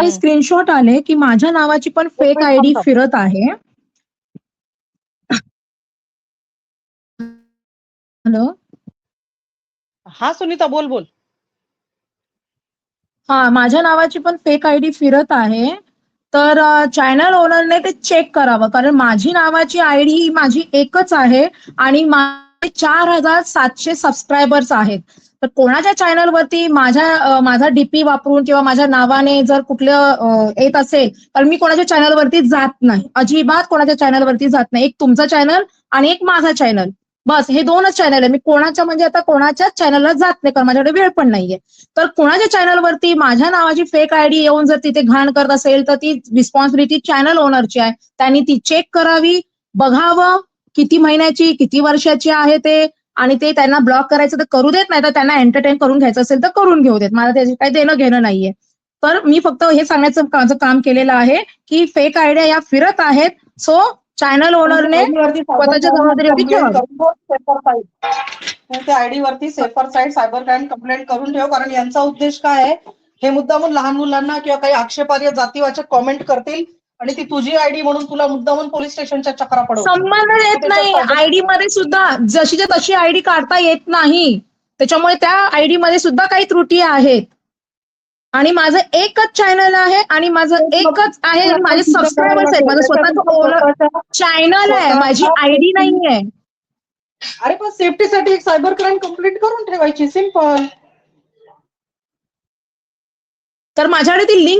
हम्म. स्क्रीनशॉट आले की माझ्या नावाची पण फेक आयडी फिरत आहे. हॅलो. हा सुनीता बोल बोल. हा, माझ्या नावाची पण फेक आयडी फिरत आहे. तर चॅनल ओनरने ते चेक करावं, कारण माझी नावाची आयडी ही माझी एकच आहे आणि माझे 4,700 सबस्क्रायबर्स आहेत. तर कोणाच्या चॅनलवरती माझा डीपी वापरून किंवा माझ्या नावाने जर कुठलं येत असेल तर मी कोणाच्या चॅनलवरती जात नाही, अजिबात कोणाच्या चॅनलवरती जात नाही. एक तुमचं चॅनल आणि एक माझा चॅनल, बस हे 2च चॅनल आहे. मी कोणाच्या म्हणजे आता कोणाच्याच चॅनलला जात नाही, कारण माझ्याकडे वेळ पण नाहीये. तर कोणाच्या चॅनलवरती माझ्या नावाची फेक आयडी येऊन जर तिथे घाण करत असेल तर ती रिस्पॉन्सिबिलिटी चॅनल ओनरची आहे. त्यांनी ती चेक करावी, बघावं किती महिन्याची किती वर्षाची आहे ते, आणि ते त्यांना ब्लॉक करायचं तर करू देत, नाही तर त्यांना एंटरटेन करून घ्यायचं असेल तर करून घेऊ देत. मला त्याची काही देणं घेणं नाहीये. तर मी फक्त हे सांगण्याचं माझं काम केलेलं आहे की फेक आयडिया या फिरत आहेत. सो चॅनल ओनरने स्वतःच्या जबाबदारीवरती ठेवावं. त्या आयडी वरती safer side cyber crime complaint करून ठेव, कारण यांचा उद्देश काय आहे, हे मुद्दामून लहान मुलांना किंवा काही आक्षेपार्ह जातीवाचक कॉमेंट करतील आणि ती तुझी आयडी म्हणून तुला मुद्दामून पोलीस स्टेशनच्या चक्रा पडवतील. संबंध येत नाही. आयडी मध्ये सुद्धा जशीच्या तशी आयडी काढता येत नाही, त्याच्यामुळे त्या आयडी मध्ये सुद्धा काही त्रुटी आहेत. आणि माझं एकच चॅनल आहे आणि माझं एकच आहे, माझे सबस्क्रायबर्स आहेत, माझं स्वतःचं चॅनल आहे, माझी आयडी नाहीये. अरे पण सेफ्टीसाठी एक सायबर क्राईम कंप्लेंट करून ठेवायची, सिंपल. तर माझ्याकडे ती लिंक